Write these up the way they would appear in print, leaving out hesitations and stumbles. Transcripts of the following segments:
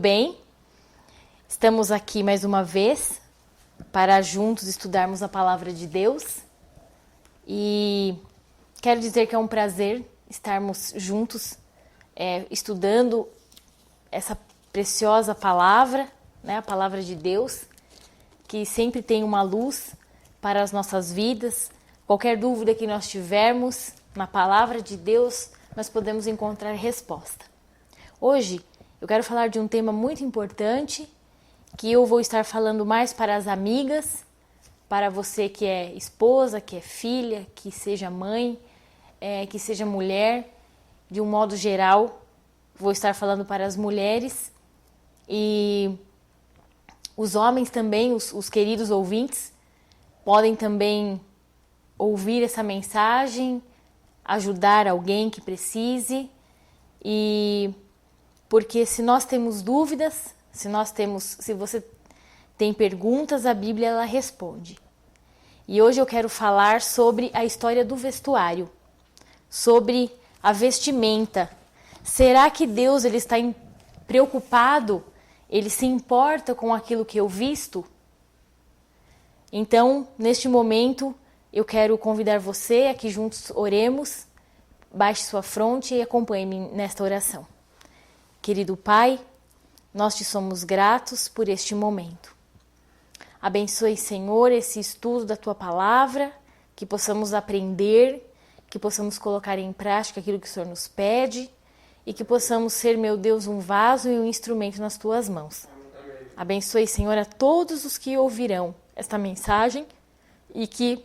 bem? Estamos aqui mais uma vez para juntos estudarmos a Palavra de Deus e quero dizer que é um prazer estarmos juntos estudando essa preciosa palavra, né? A Palavra de Deus, que sempre tem uma luz para as nossas vidas. Qualquer dúvida que nós tivermos na Palavra de Deus, nós podemos encontrar resposta. Hoje eu quero falar de um tema muito importante, que eu vou estar falando mais para as amigas, para você que é esposa, que é filha, que seja mãe, que seja mulher, de um modo geral, vou estar falando para as mulheres e os homens também, os queridos ouvintes, podem também ouvir essa mensagem, ajudar alguém que precise e porque se nós temos dúvidas, se você tem perguntas, a Bíblia ela responde. E hoje eu quero falar sobre a história do vestuário, sobre a vestimenta. Será que Deus ele está preocupado? Ele se importa com aquilo que eu visto? Então, neste momento, eu quero convidar você a que juntos oremos, baixe sua fronte e acompanhe-me nesta oração. Querido Pai, nós te somos gratos por este momento. Abençoe, Senhor, esse estudo da Tua Palavra, que possamos aprender, que possamos colocar em prática aquilo que o Senhor nos pede e que possamos ser, meu Deus, um vaso e um instrumento nas Tuas mãos. Abençoe, Senhor, a todos os que ouvirão esta mensagem e que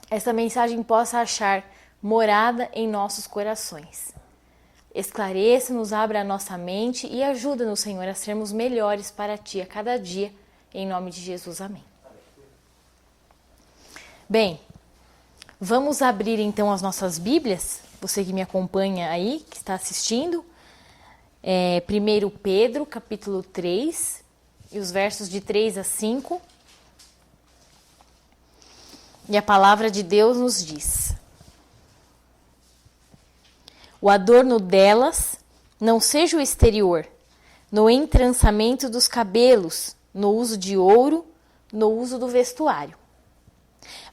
essa mensagem possa achar morada em nossos corações. Esclareça-nos, abra a nossa mente e ajuda-nos, Senhor, a sermos melhores para Ti a cada dia, em nome de Jesus. Amém. Bem, vamos abrir então as nossas Bíblias, você que me acompanha aí, que está assistindo, 1 Pedro, capítulo 3, e os versos de 3 a 5, e a palavra de Deus nos diz: o adorno delas não seja o exterior, no entrançamento dos cabelos, no uso de ouro, no uso do vestuário.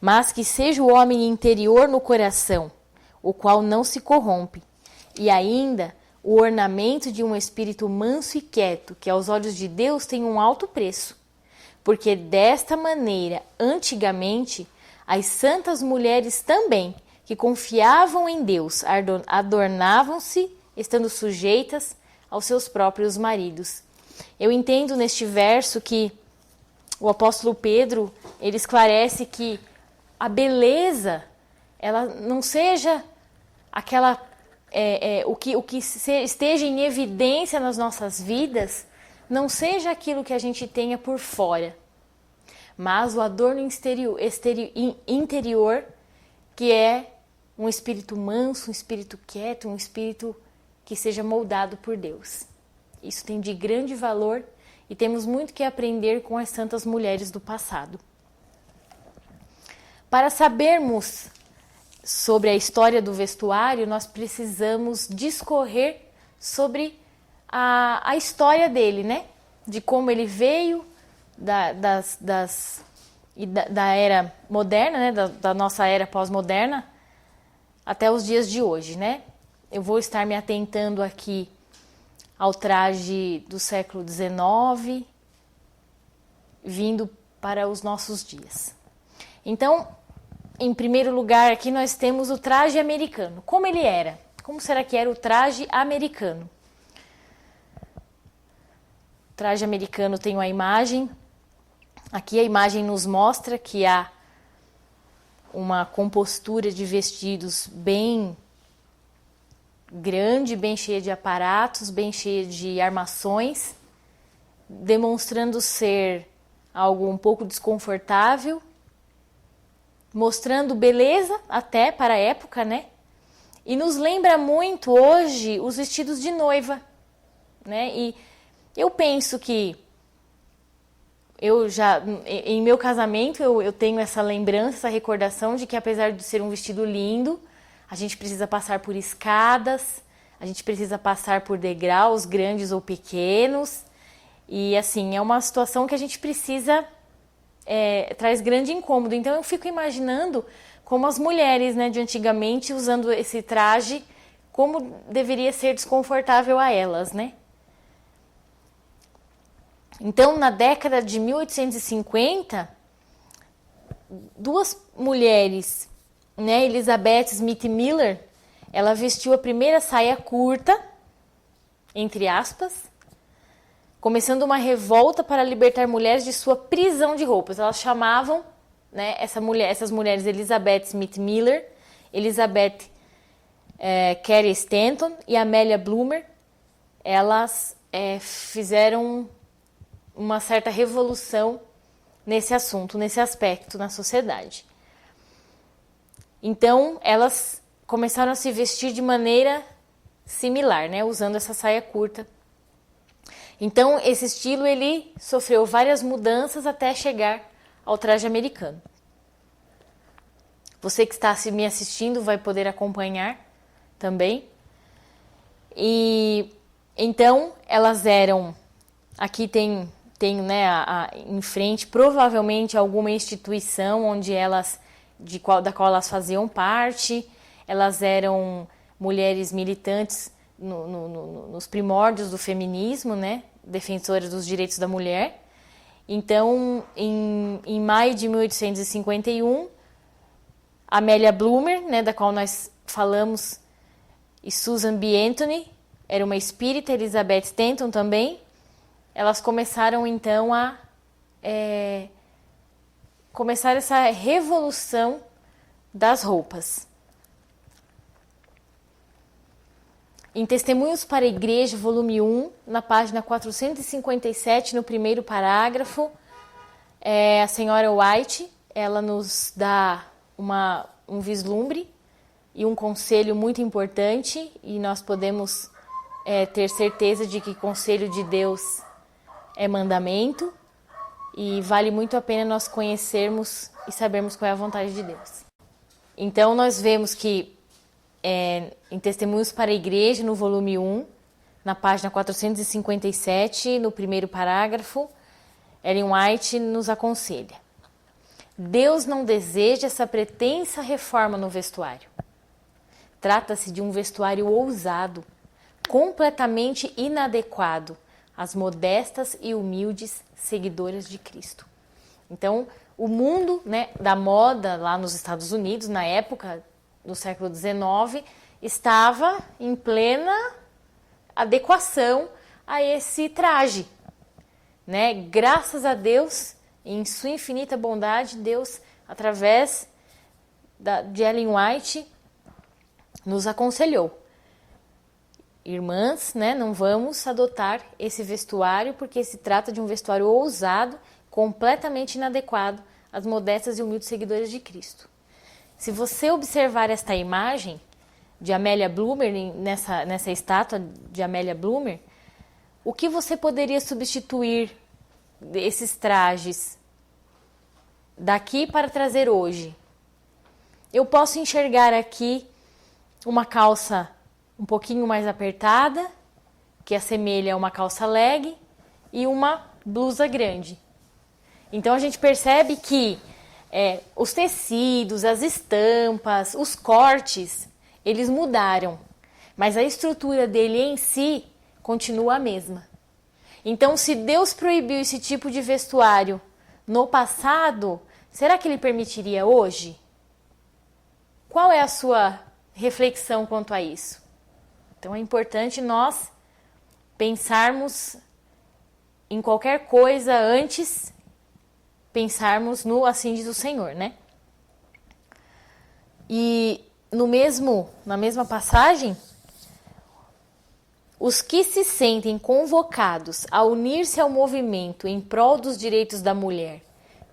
Mas que seja o homem interior no coração, o qual não se corrompe, e ainda o ornamento de um espírito manso e quieto, que aos olhos de Deus tem um alto preço. Porque desta maneira, antigamente, as santas mulheres também, que confiavam em Deus, adornavam-se, estando sujeitas aos seus próprios maridos. Eu entendo neste verso que o apóstolo Pedro, ele esclarece que a beleza, ela não seja aquela, o que esteja em evidência nas nossas vidas, não seja aquilo que a gente tenha por fora, mas o adorno interior, que é um espírito manso, um espírito quieto, um espírito que seja moldado por Deus. Isso tem de grande valor e temos muito que aprender com as santas mulheres do passado. Para sabermos sobre a história do vestuário, nós precisamos discorrer sobre a história dele, né? De como ele veio da era moderna, né? Da nossa era pós-moderna, até os dias de hoje, né? Eu vou estar me atentando aqui ao traje do século XIX, vindo para os nossos dias. Então, em primeiro lugar, aqui nós temos o traje americano. Como ele era? Como será que era o traje americano? O traje americano tem uma imagem. Aqui a imagem nos mostra que há uma compostura de vestidos bem grande, bem cheia de aparatos, bem cheia de armações, demonstrando ser algo um pouco desconfortável, mostrando beleza até para a época, né? E nos lembra muito hoje os vestidos de noiva, né? E eu penso que em meu casamento, eu tenho essa lembrança, essa recordação de que apesar de ser um vestido lindo, a gente precisa passar por escadas, a gente precisa passar por degraus grandes ou pequenos. E assim, é uma situação que a gente precisa, traz grande incômodo. Então eu fico imaginando como as mulheres, né, de antigamente usando esse traje, como deveria ser desconfortável a elas, né? Então, na década de 1850, duas mulheres, né, Elizabeth Smith Miller, ela vestiu a primeira saia curta, entre aspas, começando uma revolta para libertar mulheres de sua prisão de roupas. Elas chamavam, né, essas mulheres Elizabeth Smith Miller, Elizabeth Cary Stanton e Amelia Bloomer. Elas fizeram uma certa revolução nesse assunto, nesse aspecto na sociedade. Então, elas começaram a se vestir de maneira similar, né, usando essa saia curta. Então, esse estilo ele sofreu várias mudanças até chegar ao traje americano. Você que está me assistindo vai poder acompanhar também. E então, elas eram, aqui tem né, em frente, provavelmente alguma instituição onde da qual elas faziam parte. Elas eram mulheres militantes nos primórdios do feminismo, né, defensoras dos direitos da mulher. Então, em maio de 1851, Amelia Bloomer, né, da qual nós falamos, e Susan B. Anthony, era uma espírita, Elizabeth Stanton também. Elas começaram então a começar essa revolução das roupas. Em Testemunhos para a Igreja, volume 1, na página 457, no primeiro parágrafo, a senhora White, ela nos dá um vislumbre e um conselho muito importante, e nós podemos ter certeza de que conselho de Deus é mandamento, e vale muito a pena nós conhecermos e sabermos qual é a vontade de Deus. Então, nós vemos que em Testemunhos para a Igreja, no volume 1, na página 457, no primeiro parágrafo, Ellen White nos aconselha: Deus não deseja essa pretensa reforma no vestuário. Trata-se de um vestuário ousado, completamente inadequado às modestas e humildes seguidoras de Cristo. Então, o mundo, né, da moda lá nos Estados Unidos, na época do século XIX, estava em plena adequação a esse traje, né? Graças a Deus, em sua infinita bondade, Deus, através de Ellen White, nos aconselhou: irmãs, né, não vamos adotar esse vestuário, porque se trata de um vestuário ousado, completamente inadequado às modestas e humildes seguidoras de Cristo. Se você observar esta imagem de Amelia Bloomer, nessa estátua de Amelia Bloomer, o que você poderia substituir desses trajes daqui para trazer hoje? Eu posso enxergar aqui uma calça um pouquinho mais apertada, que assemelha a uma calça leg, e uma blusa grande. Então a gente percebe que os tecidos, as estampas, os cortes, eles mudaram, mas a estrutura dele em si continua a mesma. Então, se Deus proibiu esse tipo de vestuário no passado, será que Ele permitiria hoje? Qual é a sua reflexão quanto a isso? Então, é importante nós pensarmos em qualquer coisa antes pensarmos no assim diz o Senhor, né? E na mesma passagem, os que se sentem convocados a unir-se ao movimento em prol dos direitos da mulher,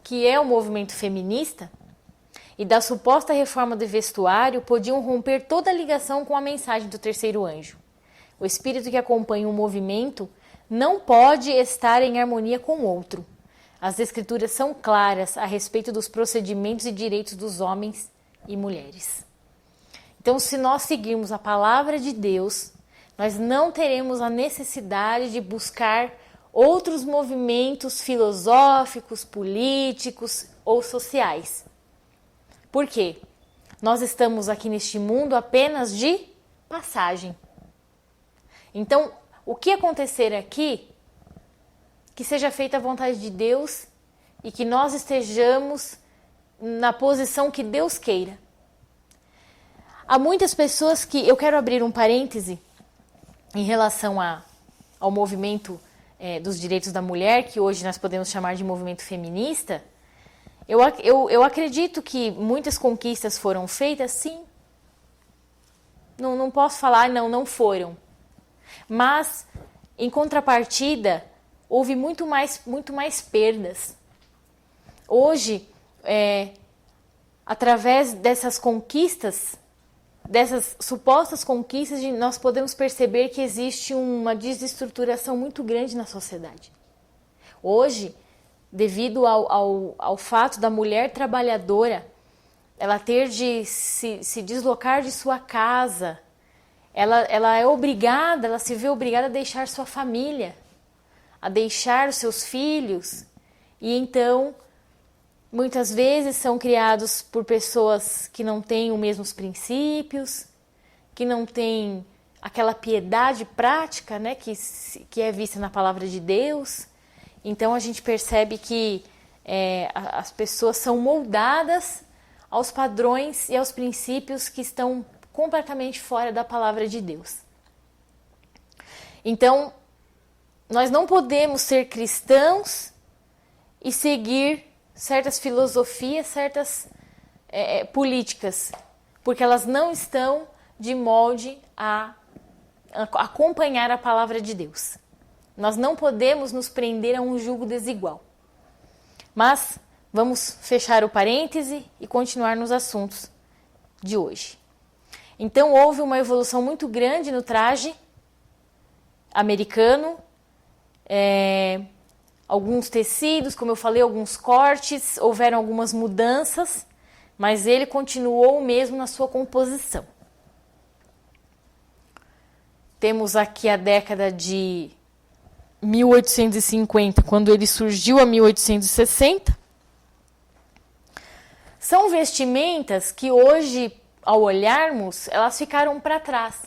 que é o movimento feminista, e da suposta reforma do vestuário, podiam romper toda a ligação com a mensagem do terceiro anjo. O espírito que acompanha um movimento não pode estar em harmonia com o outro. As escrituras são claras a respeito dos procedimentos e direitos dos homens e mulheres. Então, se nós seguirmos a palavra de Deus, nós não teremos a necessidade de buscar outros movimentos filosóficos, políticos ou sociais. Por quê? Nós estamos aqui neste mundo apenas de passagem. Então, o que acontecer aqui, que seja feita a vontade de Deus e que nós estejamos na posição que Deus queira. Há muitas pessoas que... Eu quero abrir um parêntese em relação ao movimento dos direitos da mulher, que hoje nós podemos chamar de movimento feminista. Eu acredito que muitas conquistas foram feitas, sim. Não posso falar, não foram. Mas, em contrapartida, houve muito mais perdas. Hoje, através dessas conquistas, dessas supostas conquistas, nós podemos perceber que existe uma desestruturação muito grande na sociedade. Hoje, devido ao fato da mulher trabalhadora, ela ter de se deslocar de sua casa, ela é obrigada, ela se vê obrigada a deixar sua família, a deixar os seus filhos, e então muitas vezes são criados por pessoas que não têm os mesmos princípios, que não têm aquela piedade prática, né, que é vista na palavra de Deus. Então a gente percebe que as pessoas são moldadas aos padrões e aos princípios que estão completamente fora da palavra de Deus. Então, nós não podemos ser cristãos e seguir certas filosofias, certas políticas, porque elas não estão de molde a acompanhar a palavra de Deus. Nós não podemos nos prender a um jugo desigual. Mas vamos fechar o parêntese e continuar nos assuntos de hoje. Então houve uma evolução muito grande no traje americano, alguns tecidos, como eu falei, alguns cortes, houveram algumas mudanças, mas ele continuou o mesmo na sua composição. Temos aqui a década de 1850, quando ele surgiu, a 1860. São vestimentas que hoje, ao olharmos, elas ficaram para trás.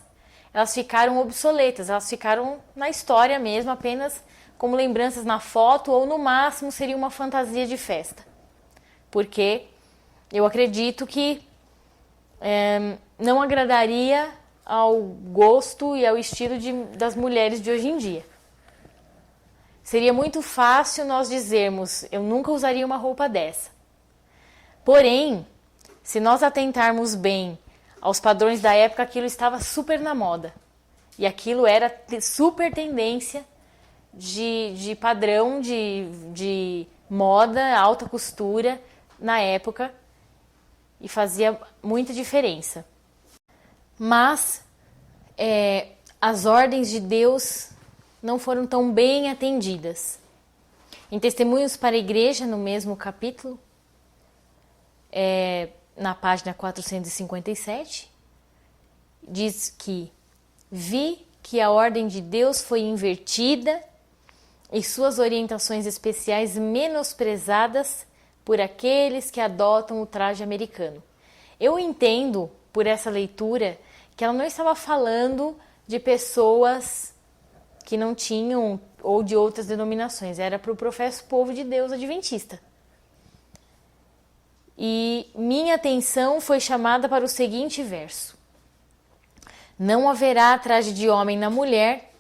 Elas ficaram obsoletas, elas ficaram na história mesmo, apenas como lembranças na foto, ou no máximo seria uma fantasia de festa. Porque eu acredito que não agradaria ao gosto e ao estilo das mulheres de hoje em dia. Seria muito fácil nós dizermos, eu nunca usaria uma roupa dessa. Porém, se nós atentarmos bem aos padrões da época, aquilo estava super na moda. E aquilo era super tendência de padrão, de moda, alta costura na época. E fazia muita diferença. Mas as ordens de Deus não foram tão bem atendidas. Em Testemunhos para a Igreja, no mesmo capítulo, na página 457, diz que vi que a ordem de Deus foi invertida e suas orientações especiais menosprezadas por aqueles que adotam o traje americano. Eu entendo, por essa leitura, que ela não estava falando de pessoas que não tinham, ou de outras denominações, era para o professo povo de Deus adventista. E minha atenção foi chamada para o seguinte verso: não haverá traje de homem na mulher,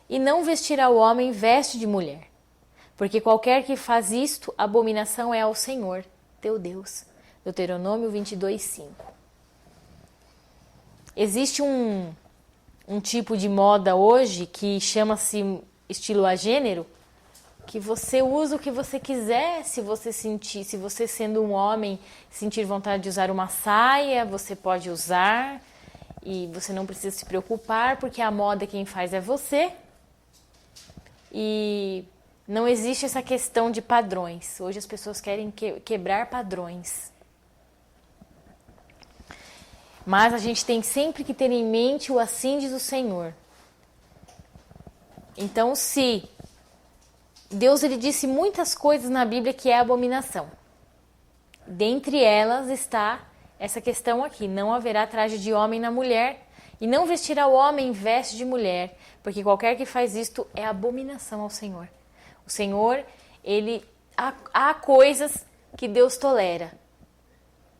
e não vestirá o homem veste de mulher, porque qualquer que faz isto, abominação é ao Senhor, teu Deus. Deuteronômio 22:5. Existe um tipo de moda hoje que chama-se estilo a gênero, que você usa o que você quiser. Se você sendo um homem sentir vontade de usar uma saia, você pode usar e você não precisa se preocupar, porque a moda quem faz é você. E não existe essa questão de padrões. Hoje as pessoas querem quebrar padrões. Mas a gente tem sempre que ter em mente o assim diz o Senhor. Então, se Deus ele disse muitas coisas na Bíblia que é abominação. Dentre elas está essa questão aqui: não haverá traje de homem na mulher, e não vestirá o homem veste de mulher, porque qualquer que faz isto é abominação ao Senhor. O Senhor, há coisas que Deus tolera,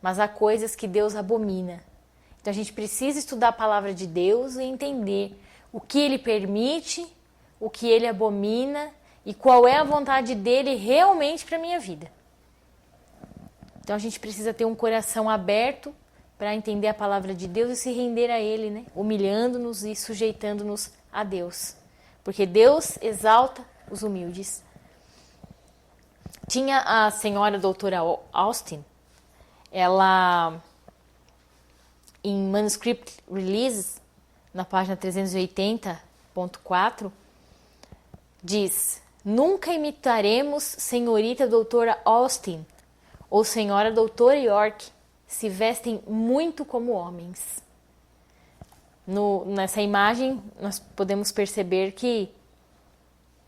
mas há coisas que Deus abomina. Então a gente precisa estudar a palavra de Deus e entender o que Ele permite, o que Ele abomina e qual é a vontade dEle realmente para a minha vida. Então a gente precisa ter um coração aberto para entender a palavra de Deus e se render a Ele, né? Humilhando-nos e sujeitando-nos a Deus. Porque Deus exalta os humildes. Tinha a senhora doutora Austin, ela, em Manuscript Releases, na página 380.4, diz: nunca imitaremos senhorita doutora Austin ou senhora doutora York, se vestem muito como homens. Nessa imagem, nós podemos perceber que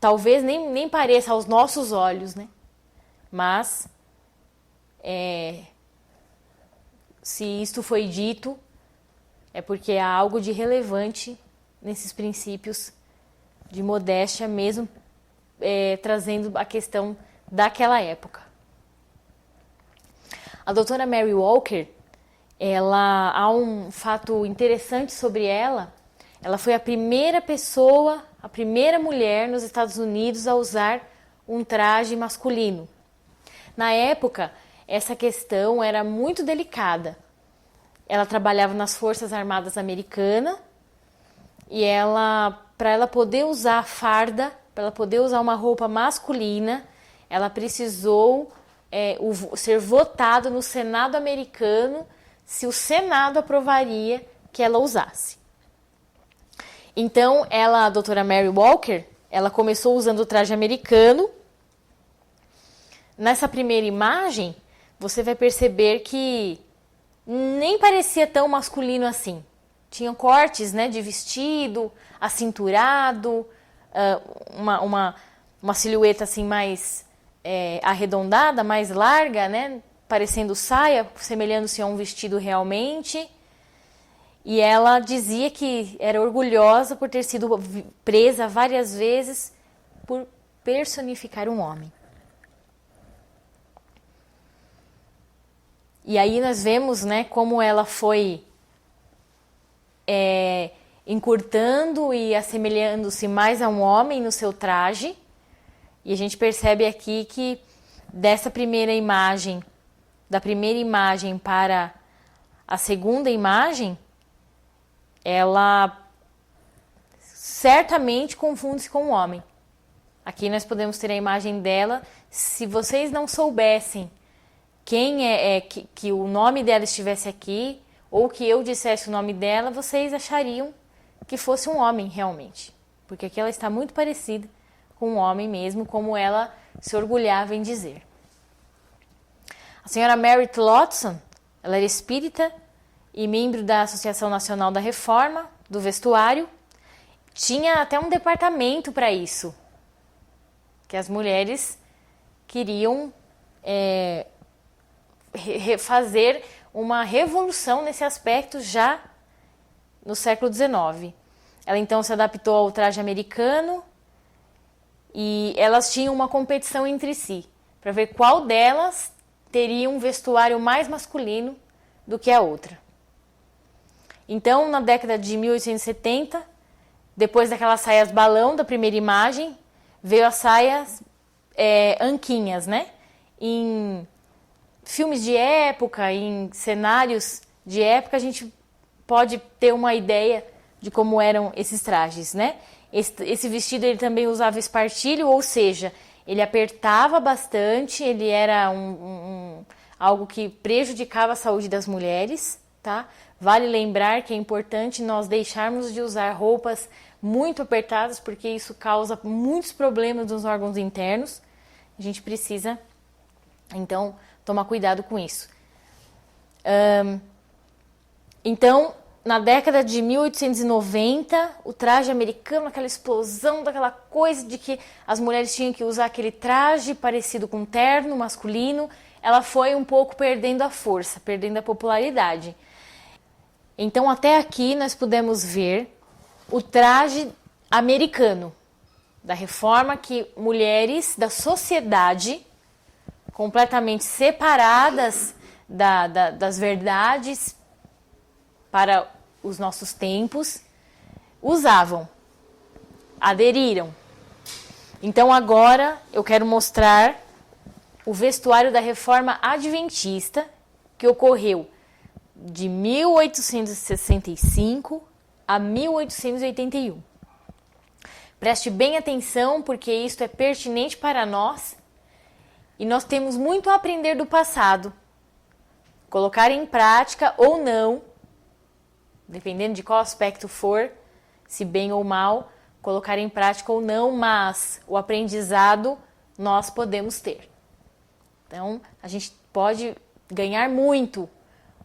talvez nem pareça aos nossos olhos, né? Mas, se isto foi dito, é porque há algo de relevante nesses princípios de modéstia, mesmo trazendo a questão daquela época. A doutora Mary Walker, há um fato interessante sobre ela. Ela foi a primeira pessoa, a primeira mulher nos Estados Unidos a usar um traje masculino. Na época, essa questão era muito delicada. Ela trabalhava nas Forças Armadas Americanas e para ela poder usar farda, para ela poder usar uma roupa masculina, ela precisou ser votada no Senado americano se o Senado aprovaria que ela usasse. Então, a doutora Mary Walker, ela começou usando o traje americano. Nessa primeira imagem, você vai perceber que nem parecia tão masculino assim. Tinha cortes, né, de vestido, acinturado, uma silhueta assim mais arredondada, mais larga, né, parecendo saia, semelhando-se a um vestido realmente. E ela dizia que era orgulhosa por ter sido presa várias vezes por personificar um homem. E aí nós vemos, né, como ela foi encurtando e assemelhando-se mais a um homem no seu traje. E a gente percebe aqui que da primeira imagem para a segunda imagem, ela certamente confunde-se com um homem. Aqui nós podemos ter a imagem dela. Se vocês não soubessem quem que o nome dela estivesse aqui, ou que eu dissesse o nome dela, vocês achariam que fosse um homem realmente. Porque aqui ela está muito parecida com um homem mesmo, como ela se orgulhava em dizer. A senhora Mary Tillotson, ela era espírita e membro da Associação Nacional da Reforma, do Vestuário. Tinha até um departamento para isso, que as mulheres queriam fazer uma revolução nesse aspecto já no século XIX. Ela então se adaptou ao traje americano e elas tinham uma competição entre si, para ver qual delas teria um vestuário mais masculino do que a outra. Então, na década de 1870, depois daquelas saias balão da primeira imagem, veio as saias anquinhas, né? Em filmes de época, em cenários de época, a gente pode ter uma ideia de como eram esses trajes, né? Esse vestido ele também usava espartilho, ou seja, ele apertava bastante, ele era algo que prejudicava a saúde das mulheres, tá? Vale lembrar que é importante nós deixarmos de usar roupas muito apertadas, porque isso causa muitos problemas nos órgãos internos. A gente precisa, então, tomar cuidado com isso. Então, na década de 1890, o traje americano, aquela explosão daquela coisa de que as mulheres tinham que usar aquele traje parecido com um terno masculino, ela foi um pouco perdendo a força, perdendo a popularidade. Então até aqui nós pudemos ver o traje americano da reforma, que mulheres da sociedade completamente separadas das verdades para os nossos tempos, usavam, aderiram. Então agora eu quero mostrar o vestuário da Reforma Adventista, que ocorreu de 1865 a 1881. Preste bem atenção, porque isto é pertinente para nós e nós temos muito a aprender do passado. Colocar em prática ou não, dependendo de qual aspecto for, se bem ou mal, colocar em prática ou não, mas o aprendizado nós podemos ter. Então, a gente pode ganhar muito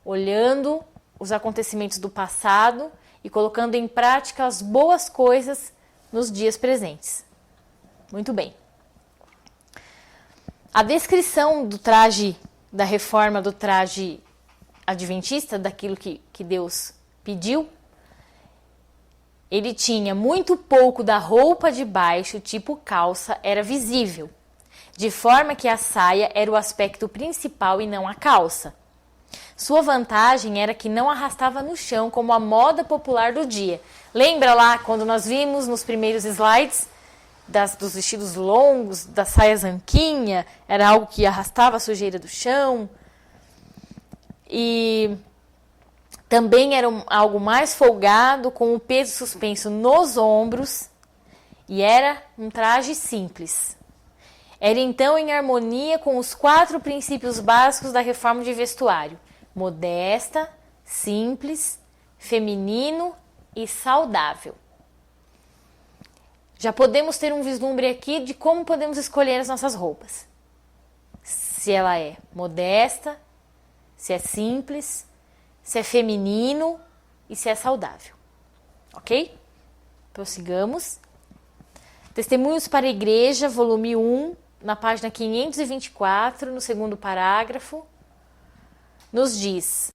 olhando os acontecimentos do passado e colocando em prática as boas coisas nos dias presentes. Muito bem. A descrição do traje, da reforma do traje adventista, daquilo que Deus pediu, ele tinha muito pouco da roupa de baixo, tipo calça, era visível, de forma que a saia era o aspecto principal e não a calça. Sua vantagem era que não arrastava no chão como a moda popular do dia. Lembra lá quando nós vimos nos primeiros slides dos vestidos longos, da saia zanquinha, era algo que arrastava a sujeira do chão. E também era algo mais folgado, com o peso suspenso nos ombros, e era um traje simples. Era então em harmonia com os 4 princípios básicos da reforma de vestuário: modesta, simples, feminino e saudável. Já podemos ter um vislumbre aqui de como podemos escolher as nossas roupas. Se ela é modesta, se é simples, se é feminino e se é saudável. Ok? Prossigamos. Testemunhos para a Igreja, volume 1, na página 524, no segundo parágrafo, nos diz: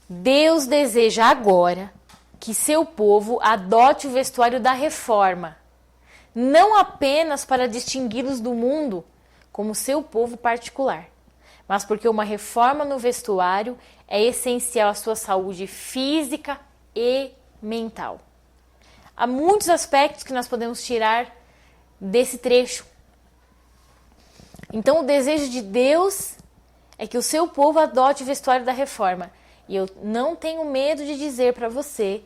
Deus deseja agora que seu povo adote o vestuário da reforma, não apenas para distingui-los do mundo como seu povo particular, mas porque uma reforma no vestuário é essencial à sua saúde física e mental. Há muitos aspectos que nós podemos tirar desse trecho. Então, o desejo de Deus é que o seu povo adote o vestuário da reforma. E eu não tenho medo de dizer para você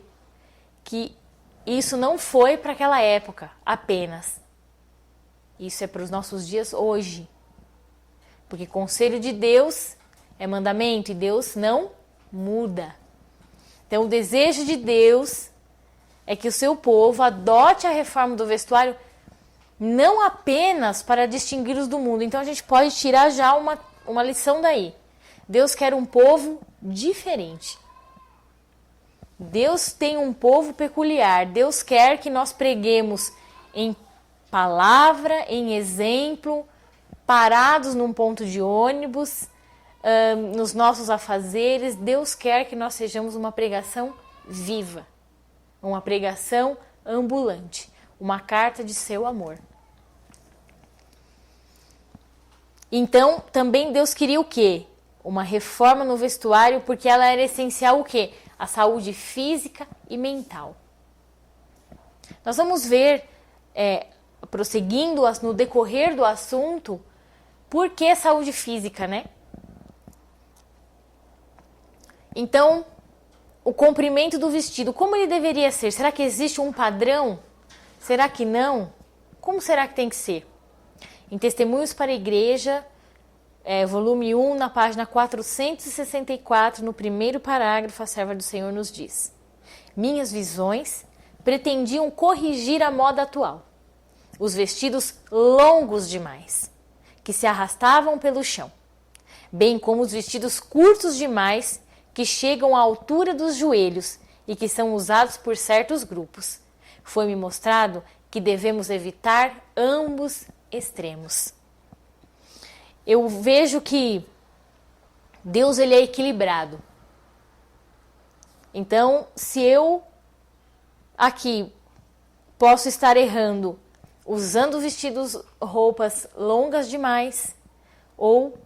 que isso não foi para aquela época apenas. Isso é para os nossos dias hoje. Porque conselho de Deus é mandamento e Deus não muda. Então, o desejo de Deus é que o seu povo adote a reforma do vestuário não apenas para distingui-los do mundo. Então, a gente pode tirar já uma lição daí. Deus quer um povo diferente. Deus tem um povo peculiar. Deus quer que nós preguemos em palavra, em exemplo, parados num ponto de ônibus, nos nossos afazeres. Deus quer que nós sejamos uma pregação viva, uma pregação ambulante, uma carta de seu amor. Então, também Deus queria o quê? Uma reforma no vestuário, porque ela era essencial o quê? A saúde física e mental. Nós vamos ver, prosseguindo no decorrer do assunto, por que saúde física, né? Então, o comprimento do vestido, como ele deveria ser? Será que existe um padrão? Será que não? Como será que tem que ser? Em Testemunhos para a Igreja, volume 1, na página 464, no primeiro parágrafo, a serva do Senhor nos diz: minhas visões pretendiam corrigir a moda atual. Os vestidos longos demais, que se arrastavam pelo chão, bem como os vestidos curtos demais, que chegam à altura dos joelhos e que são usados por certos grupos. Foi-me mostrado que devemos evitar ambos extremos. Eu vejo que Deus ele é equilibrado. Então, se eu aqui posso estar errando usando vestidos, roupas longas demais ou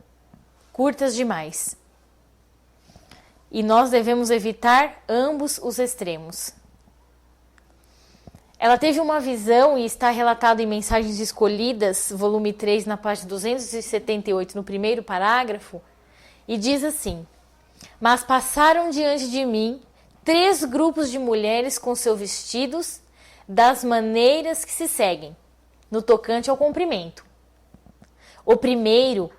curtas demais. E nós devemos evitar ambos os extremos. Ela teve uma visão, e está relatado em Mensagens Escolhidas, volume 3, na página 278, no primeiro parágrafo, e diz assim: mas passaram diante de mim 3 grupos de mulheres com seus vestidos das maneiras que se seguem, no tocante ao comprimento. O primeiro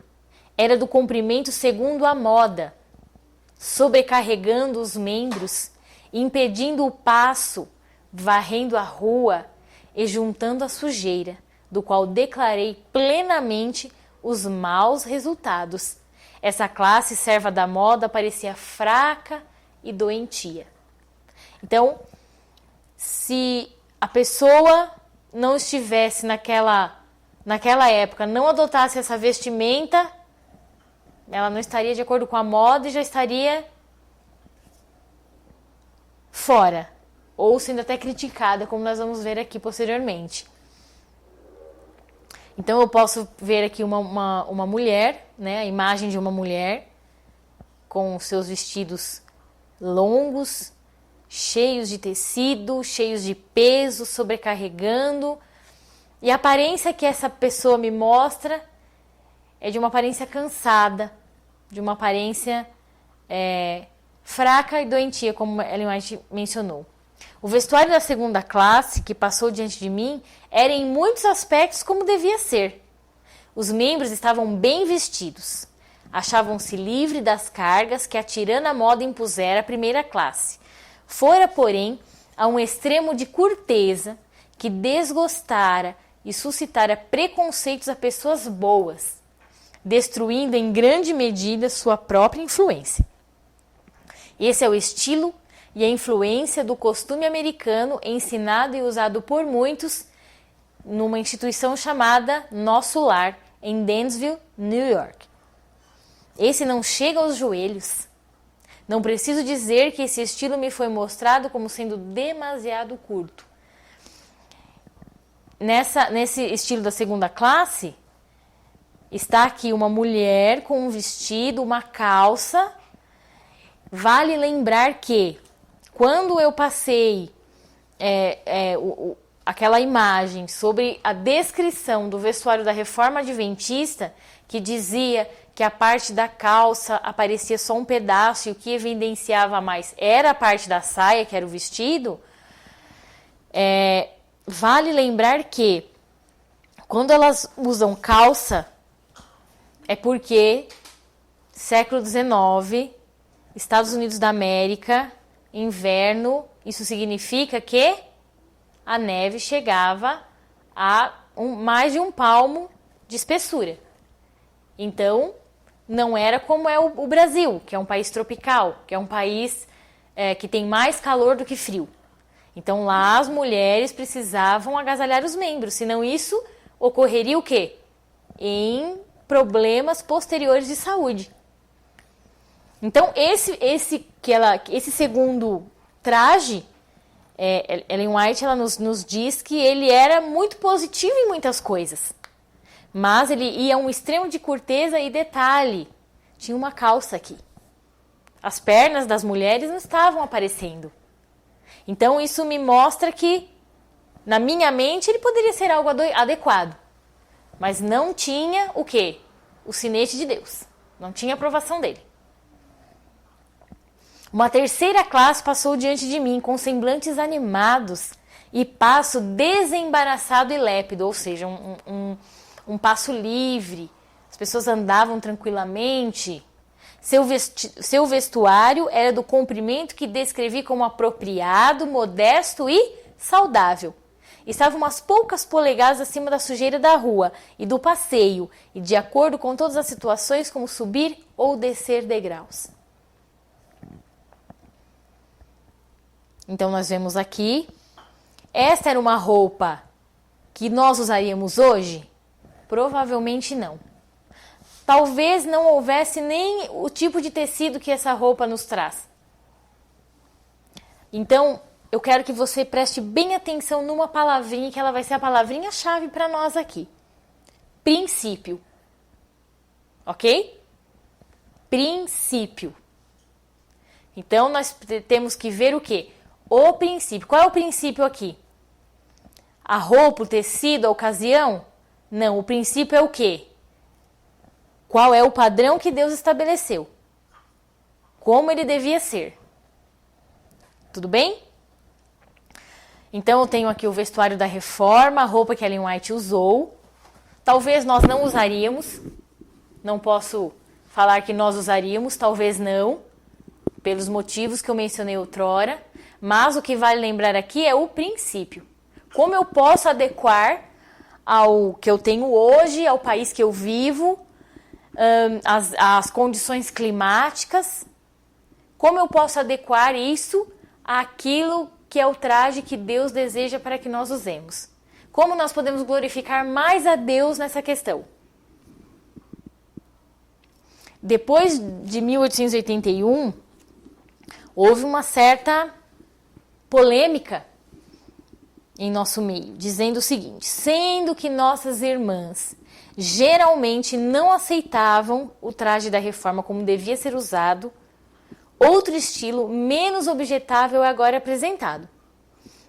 era do comprimento segundo a moda, sobrecarregando os membros, impedindo o passo, varrendo a rua e juntando a sujeira, do qual declarei plenamente os maus resultados. Essa classe serva da moda parecia fraca e doentia. Então, se a pessoa não estivesse naquela época, não adotasse essa vestimenta, ela não estaria de acordo com a moda e já estaria fora, ou sendo até criticada, como nós vamos ver aqui posteriormente. Então eu posso ver aqui uma mulher, né, a imagem de uma mulher com seus vestidos longos, cheios de tecido, cheios de peso, sobrecarregando. E a aparência que essa pessoa me mostra é de uma aparência cansada, de uma aparência fraca e doentia, como Ellen White mencionou. O vestuário da segunda classe, que passou diante de mim, era em muitos aspectos como devia ser. Os membros estavam bem vestidos. Achavam-se livres das cargas que a tirana moda impusera à primeira classe. Fora, porém, a um extremo de curteza que desgostara e suscitara preconceitos a pessoas boas, destruindo em grande medida sua própria influência. Esse é o estilo e a influência do costume americano ensinado e usado por muitos numa instituição chamada Nosso Lar, em Dansville, New York. Esse não chega aos joelhos. Não preciso dizer que esse estilo me foi mostrado como sendo demasiado curto. Nesse estilo da segunda classe, está aqui uma mulher com um vestido, uma calça. Vale lembrar que, quando eu passei aquela imagem sobre a descrição do vestuário da Reforma Adventista, que dizia que a parte da calça aparecia só um pedaço e o que evidenciava mais era a parte da saia, que era o vestido, vale lembrar que quando elas usam calça, é porque século XIX, Estados Unidos da América, inverno, isso significa que a neve chegava a mais de 1 palmo de espessura. Então, não era como é o Brasil, que é um país tropical, que é um país que tem mais calor do que frio. Então, lá as mulheres precisavam agasalhar os membros, senão isso ocorreria o quê? Em problemas posteriores de saúde. Então, esse segundo traje, Ellen White ela nos diz que ele era muito positivo em muitas coisas. Mas ele ia a um extremo de curteza e detalhe. Tinha uma calça aqui. As pernas das mulheres não estavam aparecendo. Então, isso me mostra que, na minha mente, ele poderia ser algo adequado. Mas não tinha o quê? O sinete de Deus. Não tinha aprovação dele. Uma terceira classe passou diante de mim com semblantes animados e passo desembaraçado e lépido, ou seja, um passo livre. As pessoas andavam tranquilamente. Seu vestuário era do comprimento que descrevi como apropriado, modesto e saudável. Estava umas poucas polegadas acima da sujeira da rua e do passeio, e de acordo com todas as situações, como subir ou descer degraus. Então nós vemos aqui, esta era uma roupa que nós usaríamos hoje? Provavelmente não. Talvez não houvesse nem o tipo de tecido que essa roupa nos traz. Então, eu quero que você preste bem atenção numa palavrinha, que ela vai ser a palavrinha-chave para nós aqui. Princípio. Ok? Princípio. Então, nós temos que ver o quê? O princípio. Qual é o princípio aqui? A roupa, o tecido, a ocasião? Não, o princípio é o quê? Qual é o padrão que Deus estabeleceu? Como ele devia ser? Tudo bem? Então eu tenho aqui o vestuário da reforma, a roupa que Ellen White usou. Talvez nós não usaríamos. Não posso falar que nós usaríamos, talvez não, pelos motivos que eu mencionei outrora. Mas o que vale lembrar aqui é o princípio. Como eu posso adequar ao que eu tenho hoje, ao país que eu vivo, as condições climáticas, como eu posso adequar isso àquilo que é o traje que Deus deseja para que nós usemos? Como nós podemos glorificar mais a Deus nessa questão? Depois de 1881, houve uma certa polêmica em nosso meio, dizendo o seguinte: sendo que nossas irmãs geralmente não aceitavam o traje da reforma como devia ser usado, outro estilo menos objetável é agora apresentado.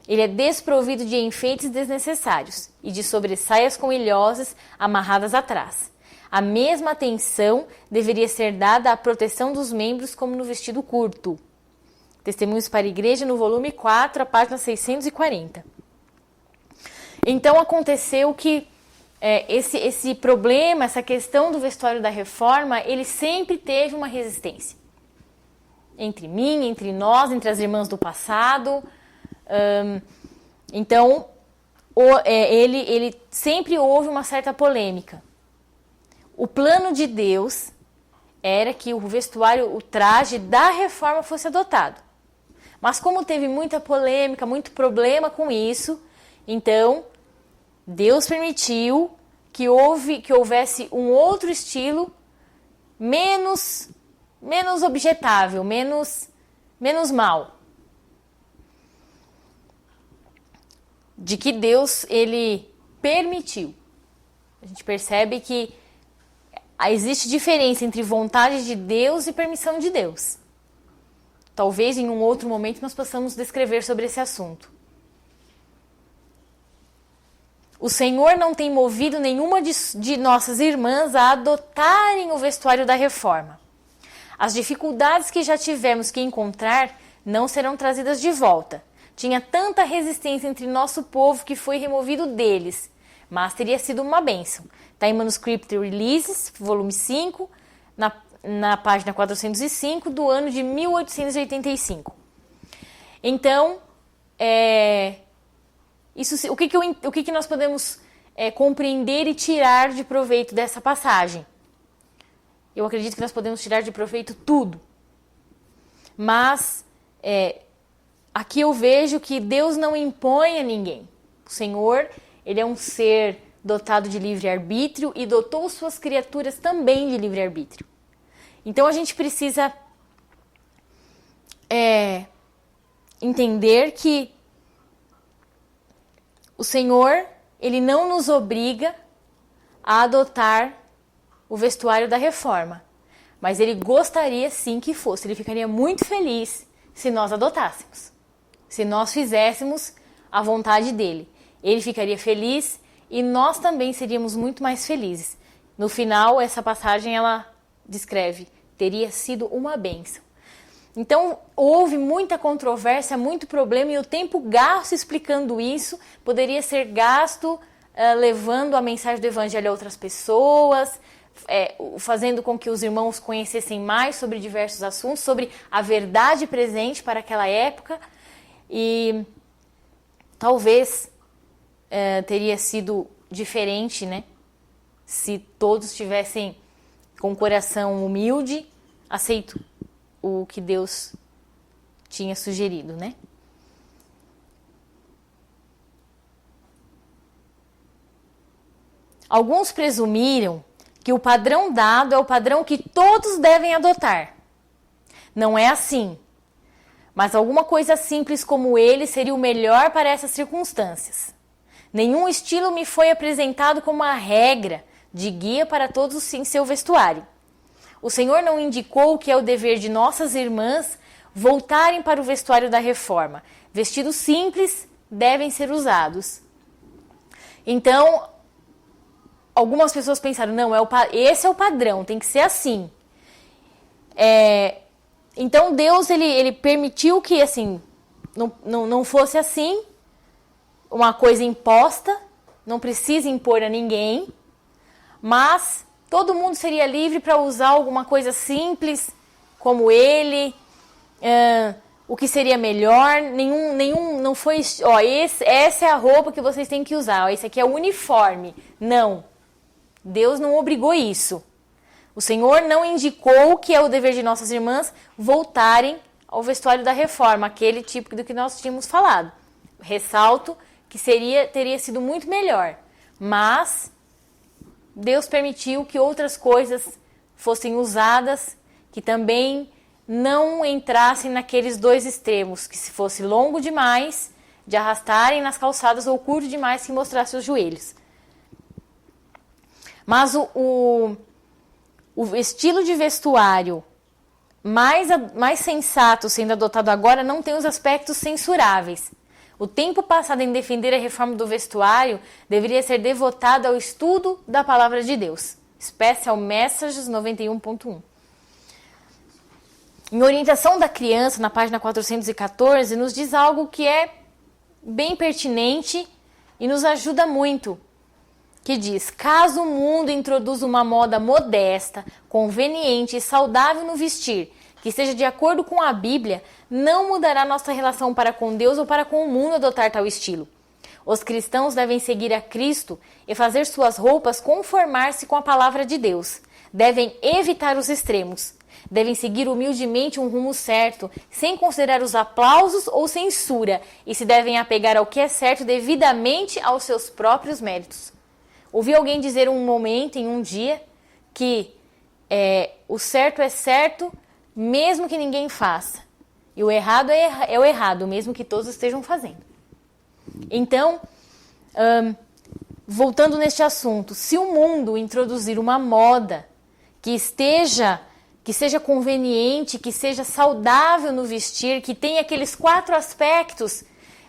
Ele é desprovido de enfeites desnecessários e de sobressaias com ilhosas amarradas atrás. A mesma atenção deveria ser dada à proteção dos membros como no vestido curto. Testemunhos para a Igreja, no volume 4, a página 640. Então aconteceu que esse problema, essa questão do vestuário da reforma, ele sempre teve uma resistência. Entre mim, entre nós, entre as irmãs do passado. Então, ele sempre houve uma certa polêmica. O plano de Deus era que o vestuário, o traje da reforma fosse adotado. Mas como teve muita polêmica, muito problema com isso, então Deus permitiu que houvesse um outro estilo menos objetável, menos mal. De que Deus, ele permitiu. A gente percebe que existe diferença entre vontade de Deus e permissão de Deus. Talvez em um outro momento nós possamos descrever sobre esse assunto. O Senhor não tem movido nenhuma de nossas irmãs a adotarem o vestuário da reforma. As dificuldades que já tivemos que encontrar não serão trazidas de volta. Tinha tanta resistência entre nosso povo que foi removido deles, mas teria sido uma bênção. Está em Manuscript Releases, volume 5, na página 405, do ano de 1885. Então, o que nós podemos compreender e tirar de proveito dessa passagem? Eu acredito que nós podemos tirar de proveito tudo. Mas aqui eu vejo que Deus não impõe a ninguém. O Senhor, ele é um ser dotado de livre-arbítrio e dotou suas criaturas também de livre-arbítrio. Então a gente precisa entender que o Senhor, ele não nos obriga a adotar o vestuário da reforma, mas ele gostaria sim que fosse. Ele ficaria muito feliz se nós adotássemos, se nós fizéssemos a vontade dele. Ele ficaria feliz e nós também seríamos muito mais felizes. No final, essa passagem ela descreve: teria sido uma bênção. Então, houve muita controvérsia, muito problema, e o tempo gasto explicando isso poderia ser gasto levando a mensagem do Evangelho a outras pessoas, fazendo com que os irmãos conhecessem mais sobre diversos assuntos, sobre a verdade presente para aquela época, e talvez teria sido diferente, né? Se todos tivessem com o coração humilde, aceito o que Deus tinha sugerido, né? Alguns presumiram que o padrão dado é o padrão que todos devem adotar. Não é assim. Mas alguma coisa simples como ele seria o melhor para essas circunstâncias. Nenhum estilo me foi apresentado como uma regra de guia para todos em seu vestuário. O Senhor não indicou que é o dever de nossas irmãs voltarem para o vestuário da reforma. Vestidos simples devem ser usados. Então, algumas pessoas pensaram, não, esse é o padrão, tem que ser assim. Então Deus ele permitiu que assim não fosse assim, uma coisa imposta, não precisa impor a ninguém, mas todo mundo seria livre para usar alguma coisa simples, como ele, o que seria melhor. Não foi, essa é a roupa que vocês têm que usar, esse aqui é o uniforme. Não, Deus não obrigou isso. O Senhor não indicou que é o dever de nossas irmãs voltarem ao vestuário da reforma, aquele tipo do que nós tínhamos falado. Ressalto que teria sido muito melhor, mas Deus permitiu que outras coisas fossem usadas, que também não entrassem naqueles dois extremos, que se fosse longo demais, de arrastarem nas calçadas, ou curto demais, que mostrasse os joelhos. Mas o estilo de vestuário mais sensato sendo adotado agora não tem os aspectos censuráveis. O tempo passado em defender a reforma do vestuário deveria ser devotado ao estudo da palavra de Deus. Special Messages 91.1. Em Orientação da Criança, na página 414, nos diz algo que é bem pertinente e nos ajuda muito. Que diz, caso o mundo introduza uma moda modesta, conveniente e saudável no vestir, que esteja de acordo com a Bíblia, não mudará nossa relação para com Deus ou para com o mundo adotar tal estilo. Os cristãos devem seguir a Cristo e fazer suas roupas conformar-se com a palavra de Deus. Devem evitar os extremos. Devem seguir humildemente um rumo certo, sem considerar os aplausos ou censura, e se devem apegar ao que é certo devidamente aos seus próprios méritos. Ouvi alguém dizer um momento, em um dia, que o certo é certo, mesmo que ninguém faça. E o errado é o errado, mesmo que todos estejam fazendo. Então, voltando neste assunto, se o mundo introduzir uma moda que seja conveniente, que seja saudável no vestir, que tenha aqueles 4 aspectos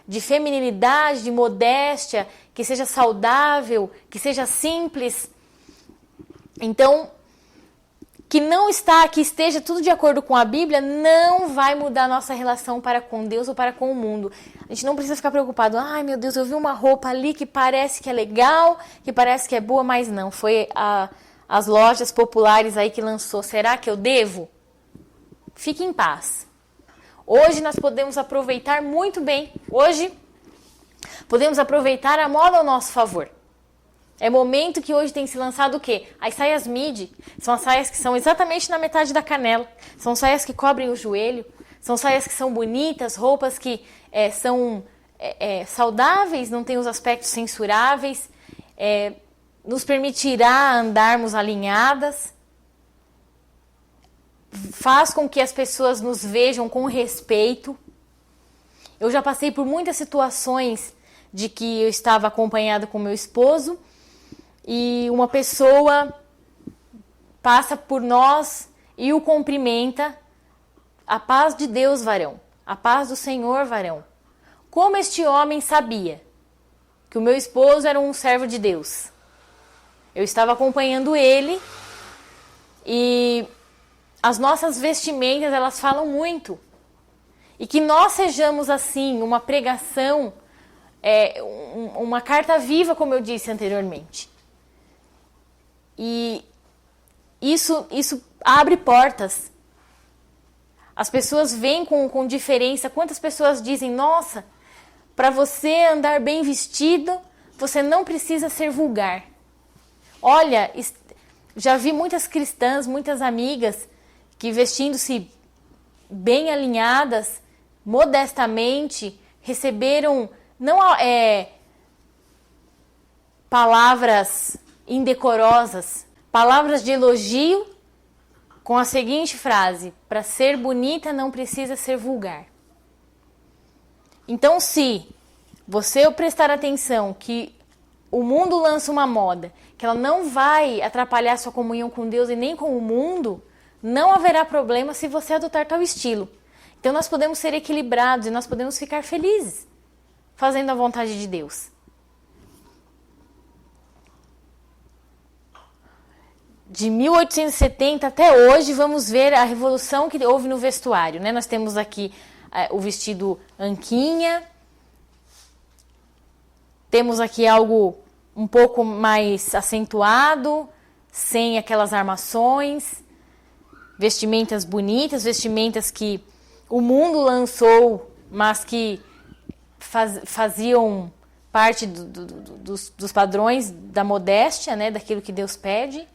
de feminilidade, de modéstia, que seja saudável, que seja simples, então que esteja tudo de acordo com a Bíblia, não vai mudar nossa relação para com Deus ou para com o mundo. A gente não precisa ficar preocupado. Ai, meu Deus, eu vi uma roupa ali que parece que é legal, que parece que é boa, mas não. Foi as lojas populares aí que lançou. Será que eu devo? Fique em paz. Hoje nós podemos aproveitar muito bem. Hoje podemos aproveitar a moda ao nosso favor. É momento que hoje tem se lançado o quê? As saias midi. São as saias que são exatamente na metade da canela. São saias que cobrem o joelho. São saias que são bonitas, roupas que são saudáveis, não têm os aspectos censuráveis. Nos permitirá andarmos alinhadas. Faz com que as pessoas nos vejam com respeito. Eu já passei por muitas situações de que eu estava acompanhada com meu esposo e uma pessoa passa por nós e o cumprimenta. A paz de Deus, varão. A paz do Senhor, varão. Como este homem sabia que o meu esposo era um servo de Deus? Eu estava acompanhando ele e as nossas vestimentas, elas falam muito. E que nós sejamos assim, uma pregação, uma carta viva, como eu disse anteriormente. E isso abre portas. As pessoas veem com diferença. Quantas pessoas dizem, nossa, para você andar bem vestido, você não precisa ser vulgar. Olha, já vi muitas cristãs, muitas amigas, que vestindo-se bem alinhadas, modestamente, receberam não palavras indecorosas, palavras de elogio com a seguinte frase: para ser bonita não precisa ser vulgar. Então, se você prestar atenção que o mundo lança uma moda, que ela não vai atrapalhar sua comunhão com Deus e nem com o mundo, não haverá problema se você adotar tal estilo. Então nós podemos ser equilibrados e nós podemos ficar felizes fazendo a vontade de Deus. De 1870 até hoje, vamos ver a revolução que houve no vestuário, né? Nós temos aqui o vestido anquinha, temos aqui algo um pouco mais acentuado, sem aquelas armações, vestimentas bonitas, vestimentas que o mundo lançou, mas que faziam parte dos padrões da modéstia, né, daquilo que Deus pede.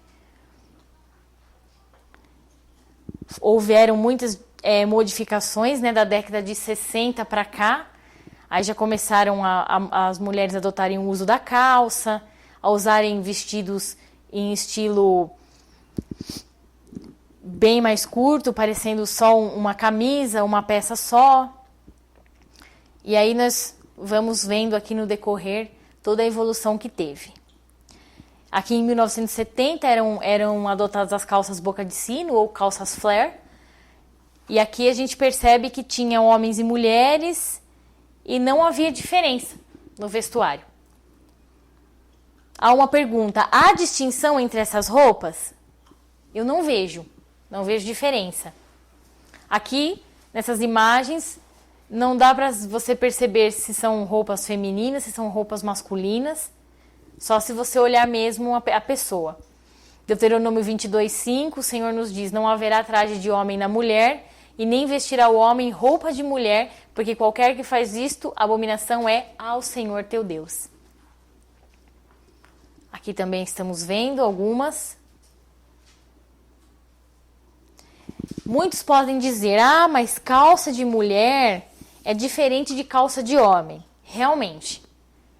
Houveram muitas modificações, né, da década de 60 para cá. Aí já começaram as mulheres a adotarem o uso da calça, a usarem vestidos em estilo bem mais curto, parecendo só uma camisa, uma peça só. E aí nós vamos vendo aqui no decorrer toda a evolução que teve. Aqui em 1970 eram adotadas as calças boca de sino ou calças flare. E aqui a gente percebe que tinham homens e mulheres e não havia diferença no vestuário. Há uma pergunta: há distinção entre essas roupas? Eu não vejo diferença. Aqui, nessas imagens, não dá para você perceber se são roupas femininas, se são roupas masculinas, só se você olhar mesmo a pessoa. Deuteronômio 22:5, o Senhor nos diz: não haverá traje de homem na mulher, e nem vestirá o homem roupa de mulher, porque qualquer que faz isto, abominação é ao Senhor teu Deus. Aqui também estamos vendo algumas. Muitos podem dizer: mas calça de mulher é diferente de calça de homem. Realmente,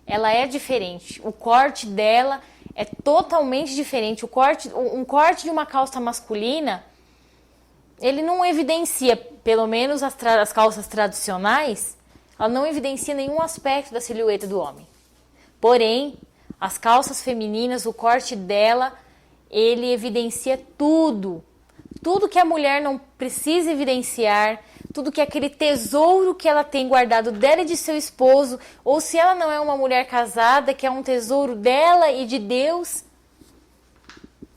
ela é diferente. O corte dela é totalmente diferente. Um corte de uma calça masculina, ele não evidencia, pelo menos as calças tradicionais, ela não evidencia nenhum aspecto da silhueta do homem. Porém, as calças femininas, o corte dela, ele evidencia tudo. Tudo que a mulher não precisa evidenciar, tudo que aquele tesouro que ela tem guardado dela e de seu esposo, ou se ela não é uma mulher casada, que é um tesouro dela e de Deus,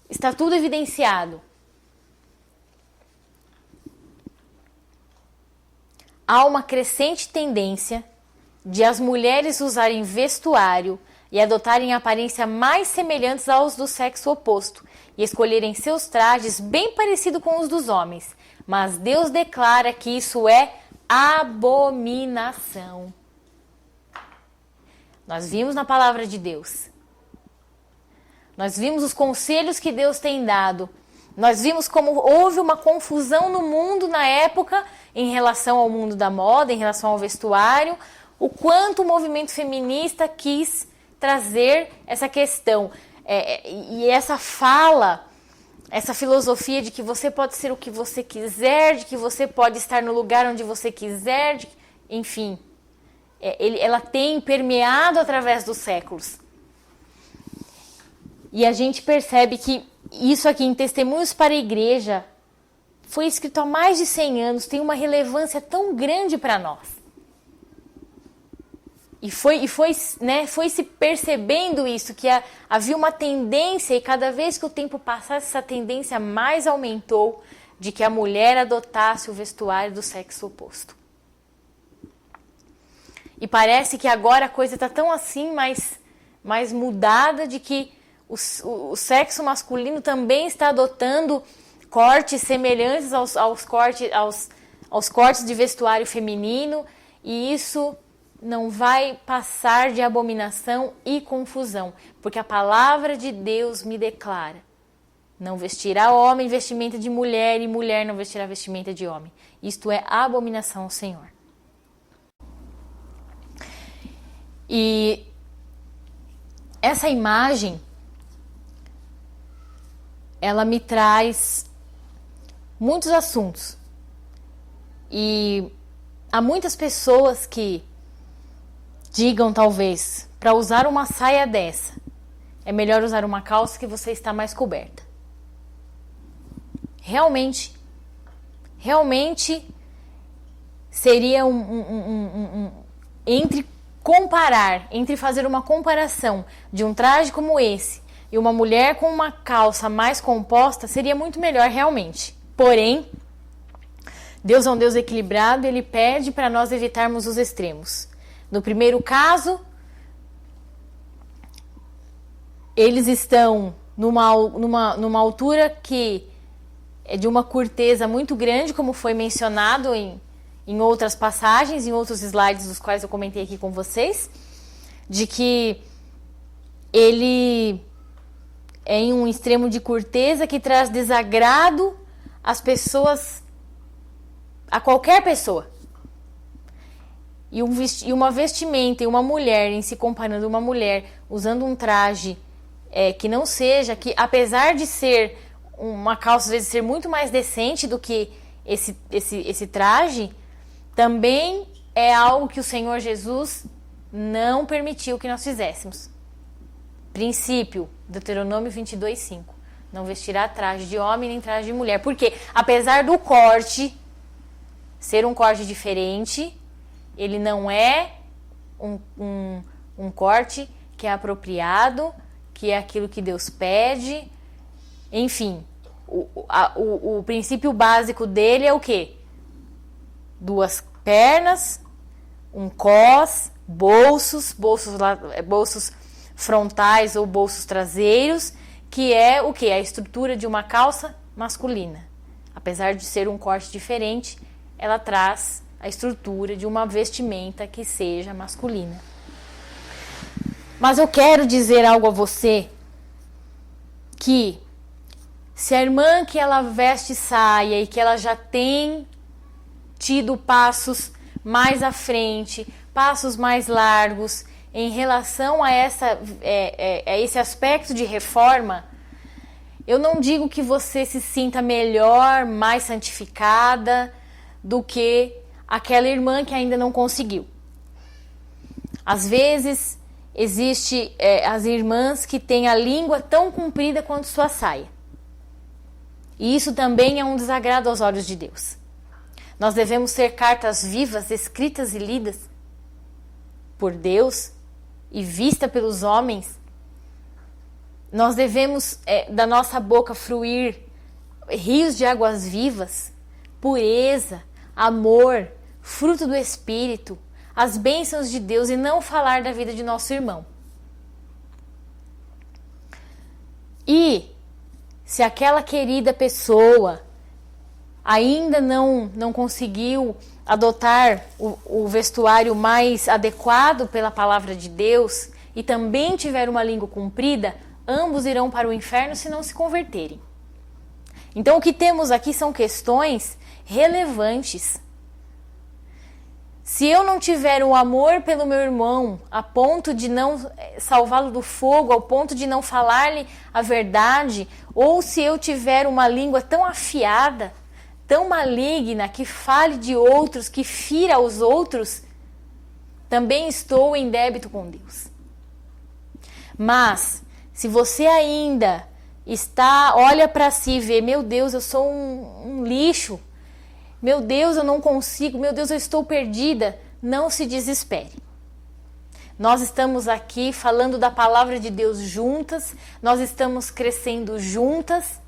está tudo evidenciado. Há uma crescente tendência de as mulheres usarem vestuário e adotarem aparência mais semelhantes aos do sexo oposto e escolherem seus trajes bem parecidos com os dos homens. Mas Deus declara que isso é abominação. Nós vimos na palavra de Deus. Nós vimos os conselhos que Deus tem dado. Nós vimos como houve uma confusão no mundo na época em relação ao mundo da moda, em relação ao vestuário, o quanto o movimento feminista quis trazer essa questão. E essa fala, essa filosofia de que você pode ser o que você quiser, de que você pode estar no lugar onde você quiser, enfim, ela tem permeado através dos séculos. E a gente percebe que isso aqui em Testemunhos para a Igreja foi escrito há mais de 100 anos, tem uma relevância tão grande para nós. E foi se percebendo isso, que havia uma tendência, e cada vez que o tempo passasse, essa tendência mais aumentou, de que a mulher adotasse o vestuário do sexo oposto. E parece que agora a coisa está tão assim, mais mudada, de que o sexo masculino também está adotando cortes semelhantes aos cortes de vestuário feminino, e isso não vai passar de abominação e confusão, porque a palavra de Deus me declara: não vestirá homem vestimenta de mulher, e mulher não vestirá vestimenta de homem. Isto é abominação ao Senhor. E essa imagem ela me traz muitos assuntos. E há muitas pessoas que digam, talvez, para usar uma saia dessa, é melhor usar uma calça que você está mais coberta. Realmente seria entre fazer uma comparação de um traje como esse e uma mulher com uma calça mais composta, seria muito melhor realmente. Porém, Deus é um Deus equilibrado, Ele pede para nós evitarmos os extremos. No primeiro caso, eles estão numa altura que é de uma curteza muito grande, como foi mencionado em outras passagens, em outros slides dos quais eu comentei aqui com vocês, de que ele é em um extremo de curteza que traz desagrado às pessoas, a qualquer pessoa. E uma vestimenta e uma mulher, em se comparando a uma mulher usando um traje que não seja, que apesar de ser uma calça, às vezes ser muito mais decente do que esse traje, também é algo que o Senhor Jesus não permitiu que nós fizéssemos. Princípio, Deuteronômio 22:5. Não vestirá traje de homem nem traje de mulher. Porque, apesar do corte ser um corte diferente, ele não é um corte que é apropriado, que é aquilo que Deus pede. Enfim, o princípio básico dele é o quê? 2 pernas, um cós, bolsos frontais ou bolsos traseiros, que é o quê? A estrutura de uma calça masculina. Apesar de ser um corte diferente, ela traz a estrutura de uma vestimenta que seja masculina. Mas eu quero dizer algo a você, que se a irmã que ela veste saia e que ela já tem tido passos mais à frente, passos mais largos em relação a esse aspecto de reforma, eu não digo que você se sinta melhor, mais santificada do que aquela irmã que ainda não conseguiu. Às vezes, existe as irmãs que têm a língua tão comprida quanto sua saia. E isso também é um desagrado aos olhos de Deus. Nós devemos ser cartas vivas, escritas e lidas por Deus e vista pelos homens. Nós devemos da nossa boca fluir rios de águas vivas, pureza, amor, fruto do Espírito, as bênçãos de Deus, e não falar da vida de nosso irmão. E se aquela querida pessoa ainda não conseguiu adotar o vestuário mais adequado pela palavra de Deus e também tiver uma língua comprida, ambos irão para o inferno se não se converterem. Então o que temos aqui são questões relevantes. Se eu não tiver o amor pelo meu irmão, a ponto de não salvá-lo do fogo, ao ponto de não falar-lhe a verdade, ou se eu tiver uma língua tão afiada, tão maligna, que fale de outros, que fira aos outros, também estou em débito com Deus. Mas, se você ainda olha para si e vê, meu Deus, eu sou um lixo, meu Deus, eu não consigo, meu Deus, eu estou perdida, não se desespere. Nós estamos aqui falando da palavra de Deus juntas, nós estamos crescendo juntas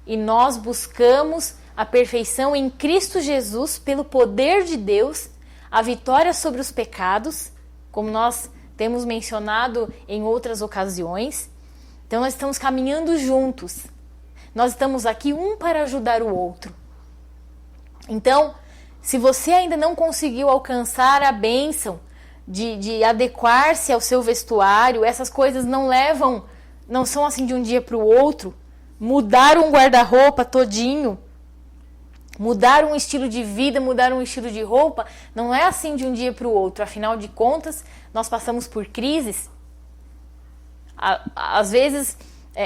e nós buscamos a perfeição em Cristo Jesus pelo poder de Deus, a vitória sobre os pecados, como nós temos mencionado em outras ocasiões. Então nós estamos caminhando juntos. Nós estamos aqui um para ajudar o outro. Então, se você ainda não conseguiu alcançar a bênção de adequar-se ao seu vestuário, essas coisas não são assim de um dia para o outro. Mudar um guarda-roupa todinho, mudar um estilo de vida, mudar um estilo de roupa, não é assim de um dia para o outro. Afinal de contas, nós passamos por crises. Às vezes,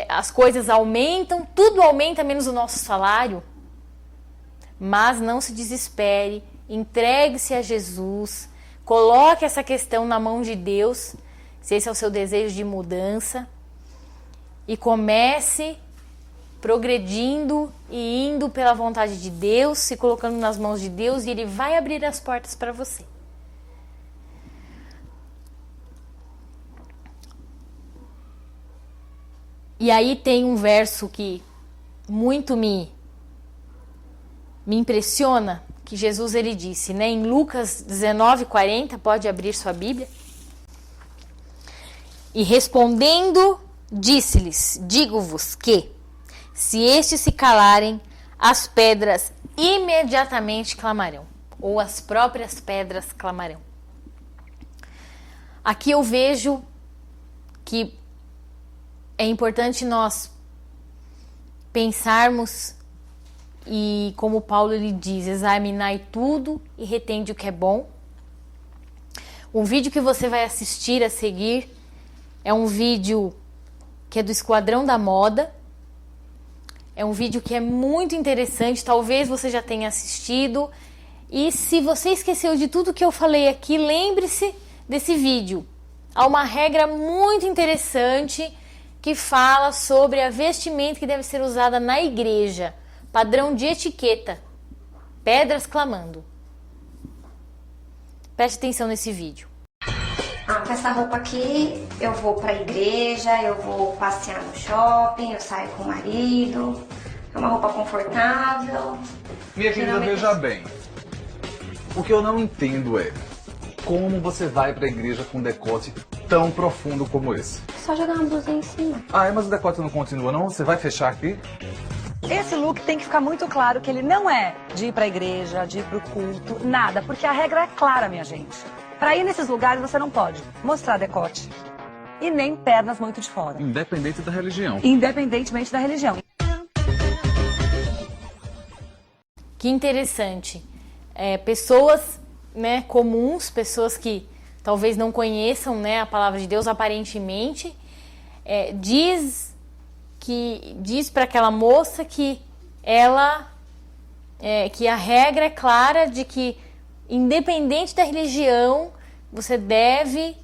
as coisas aumentam, tudo aumenta menos o nosso salário. Mas não se desespere, entregue-se a Jesus, coloque essa questão na mão de Deus, se esse é o seu desejo de mudança, e comece progredindo e indo pela vontade de Deus, se colocando nas mãos de Deus, e Ele vai abrir as portas para você. E aí tem um verso que muito me impressiona, que Jesus ele disse, né, em Lucas 19:40, pode abrir sua Bíblia. E respondendo, disse-lhes: digo-vos que, se estes se calarem, as pedras imediatamente clamarão, ou as próprias pedras clamarão. Aqui eu vejo que é importante nós pensarmos e, como Paulo ele diz, examinai tudo e retende o que é bom. Um vídeo que você vai assistir a seguir é um vídeo que é do Esquadrão da Moda. É um vídeo que é muito interessante, talvez você já tenha assistido. E se você esqueceu de tudo que eu falei aqui, lembre-se desse vídeo. Há uma regra muito interessante que fala sobre a vestimenta que deve ser usada na igreja. Padrão de etiqueta. Pedras clamando. Preste atenção nesse vídeo. Com essa roupa aqui eu vou pra igreja, eu vou passear no shopping, eu saio com o marido. É uma roupa confortável. Minha querida, veja bem. O que eu não entendo é como você vai pra igreja com um decote tão profundo como esse. Só jogar uma blusinha em cima. Mas o decote não continua não? Você vai fechar aqui? Esse look tem que ficar muito claro que ele não é de ir pra igreja, de ir pro culto, nada. Porque a regra é clara, minha gente. Pra ir nesses lugares você não pode mostrar decote e nem pernas muito de fora. Independente da religião. Independentemente da religião. Que interessante. Pessoas, né, comuns, pessoas que talvez não conheçam, né, a palavra de Deus aparentemente, diz para aquela moça que que a regra é clara de que, independente da religião, você deve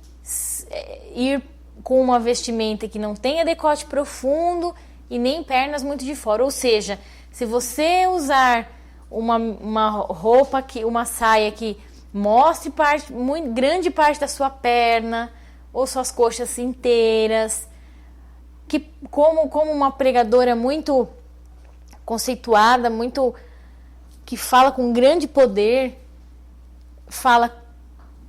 ir com uma vestimenta que não tenha decote profundo e nem pernas muito de fora. Ou seja, se você usar uma roupa, uma saia que mostre grande parte da sua perna ou suas coxas inteiras, que como uma pregadora muito conceituada, que fala com grande poder,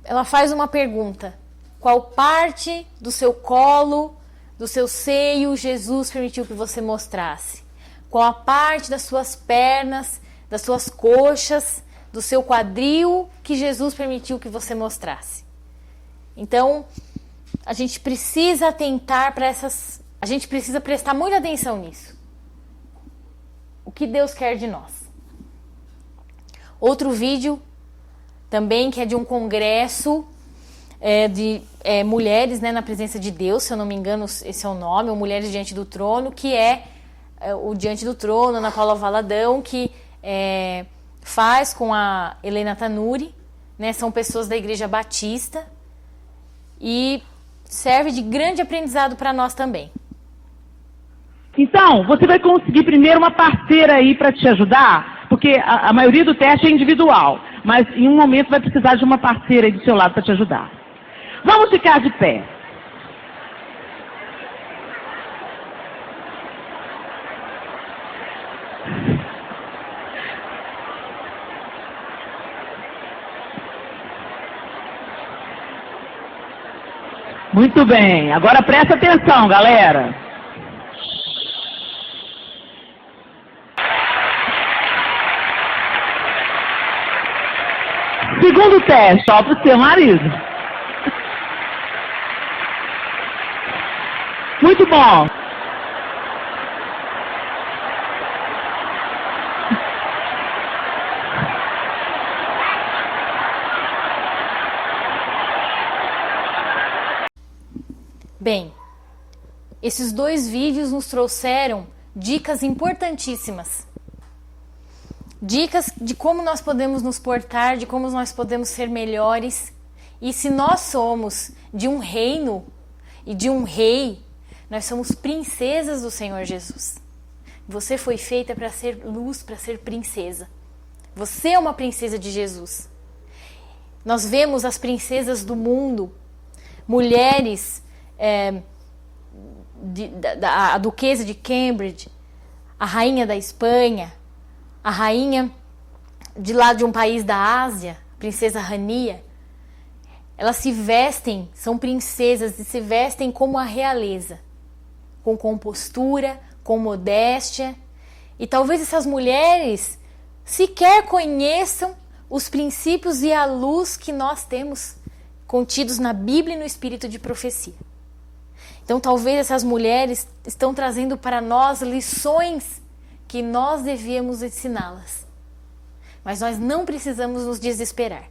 ela faz uma pergunta: qual parte do seu colo, do seu seio, Jesus permitiu que você mostrasse? Qual a parte das suas pernas, das suas coxas, do seu quadril que Jesus permitiu que você mostrasse? Então, a gente precisa atentar para a gente precisa prestar muita atenção nisso. O que Deus quer de nós. Outro vídeo também, que é de um congresso de mulheres, né, na presença de Deus, se eu não me engano esse é o nome, ou Mulheres Diante do Trono, que o Diante do Trono, Ana Paula Valadão, que faz com a Helena Tanuri, né, são pessoas da Igreja Batista, e serve de grande aprendizado para nós também. Então, você vai conseguir primeiro uma parceira aí para te ajudar, porque a maioria do teste é individual, mas em um momento vai precisar de uma parceira aí do seu lado para te ajudar. Vamos ficar de pé. Muito bem, agora presta atenção, galera. Segundo teste, ó, pro seu marido. Muito bom. Bem, esses 2 vídeos nos trouxeram dicas importantíssimas. Dicas de como nós podemos nos portar, de como nós podemos ser melhores. E se nós somos de um reino e de um rei, nós somos princesas do Senhor Jesus. Você foi feita para ser luz, para ser princesa. Você é uma princesa de Jesus. Nós vemos as princesas do mundo, mulheres, a duquesa de Cambridge, a rainha da Espanha, a rainha de lá de um país da Ásia, a princesa Rania. Elas se vestem, são princesas e se vestem como a realeza, com compostura, com modéstia. E talvez essas mulheres sequer conheçam os princípios e a luz que nós temos contidos na Bíblia e no espírito de profecia. Então talvez essas mulheres estão trazendo para nós lições que nós devíamos ensiná-las. Mas nós não precisamos nos desesperar.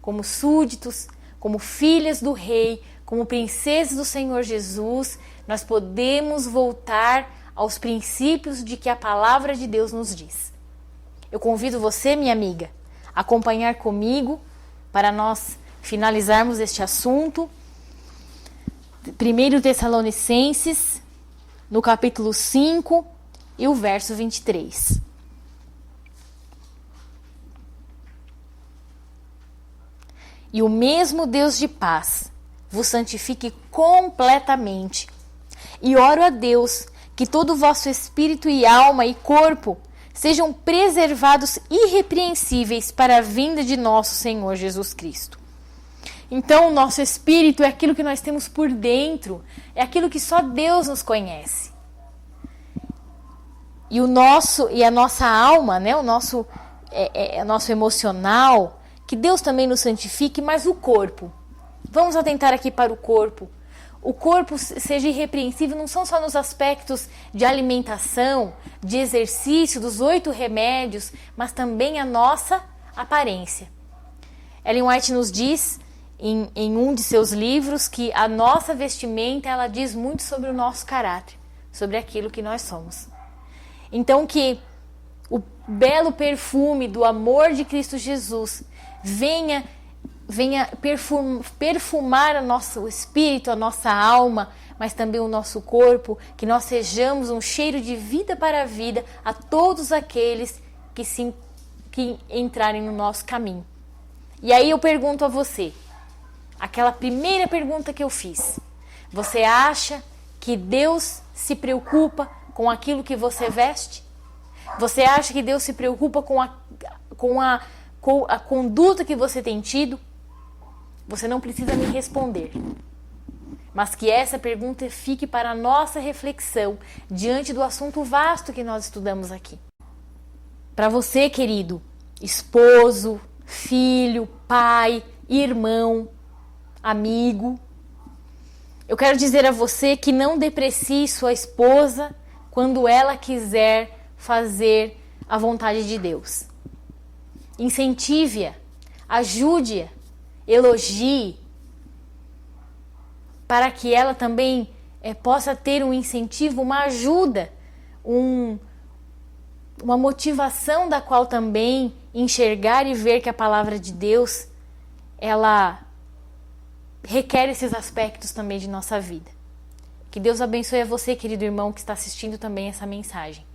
Como súditos, como filhas do rei, como princesas do Senhor Jesus, nós podemos voltar aos princípios de que a palavra de Deus nos diz. Eu convido você, minha amiga, a acompanhar comigo para nós finalizarmos este assunto. 1 Tessalonicenses, no capítulo 5 e o verso 23. E o mesmo Deus de paz vos santifique completamente. E oro a Deus que todo o vosso espírito e alma e corpo sejam preservados irrepreensíveis para a vinda de nosso Senhor Jesus Cristo. Então, o nosso espírito é aquilo que nós temos por dentro, é aquilo que só Deus nos conhece. E a nossa alma, né, o nosso emocional, que Deus também nos santifique, mas o corpo. Vamos atentar aqui para o corpo. O corpo seja irrepreensível não são só nos aspectos de alimentação, de exercício, dos 8 remédios, mas também a nossa aparência. Ellen White nos diz, em um de seus livros, que a nossa vestimenta, ela diz muito sobre o nosso caráter, sobre aquilo que nós somos. Então que o belo perfume do amor de Cristo Jesus venha perfumar o nosso espírito, a nossa alma, mas também o nosso corpo, que nós sejamos um cheiro de vida para a vida a todos aqueles que entrarem no nosso caminho. E aí eu pergunto a você, aquela primeira pergunta que eu fiz, você acha que Deus se preocupa com aquilo que você veste? Você acha que Deus se preocupa com a conduta que você tem tido? Você não precisa me responder, mas que essa pergunta fique para a nossa reflexão diante do assunto vasto que nós estudamos aqui. Para você, querido, esposo, filho, pai, irmão, amigo, eu quero dizer a você que não deprecie sua esposa quando ela quiser fazer a vontade de Deus. Incentive-a, ajude-a, elogie, para que ela também possa ter um incentivo, uma ajuda, uma motivação da qual também enxergar e ver que a palavra de Deus, ela requer esses aspectos também de nossa vida. Que Deus abençoe a você, querido irmão, que está assistindo também essa mensagem.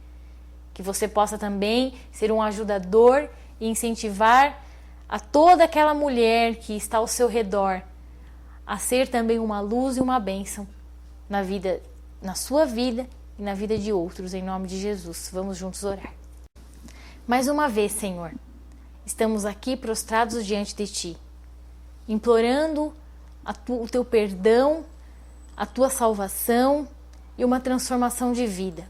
Que você possa também ser um ajudador e incentivar a toda aquela mulher que está ao seu redor a ser também uma luz e uma bênção na sua vida e na vida de outros, em nome de Jesus. Vamos juntos orar. Mais uma vez, Senhor, estamos aqui prostrados diante de Ti, implorando o Teu perdão, a Tua salvação e uma transformação de vida.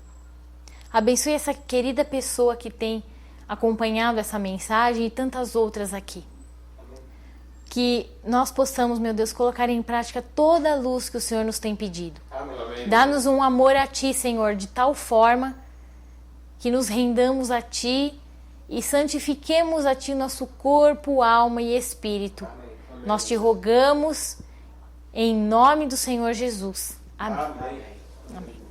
Abençoe essa querida pessoa que tem acompanhado essa mensagem e tantas outras aqui. Que nós possamos, meu Deus, colocar em prática toda a luz que o Senhor nos tem pedido. Dá-nos um amor a Ti, Senhor, de tal forma que nos rendamos a Ti e santifiquemos a Ti nosso corpo, alma e espírito. Nós Te rogamos em nome do Senhor Jesus. Amém. Amém.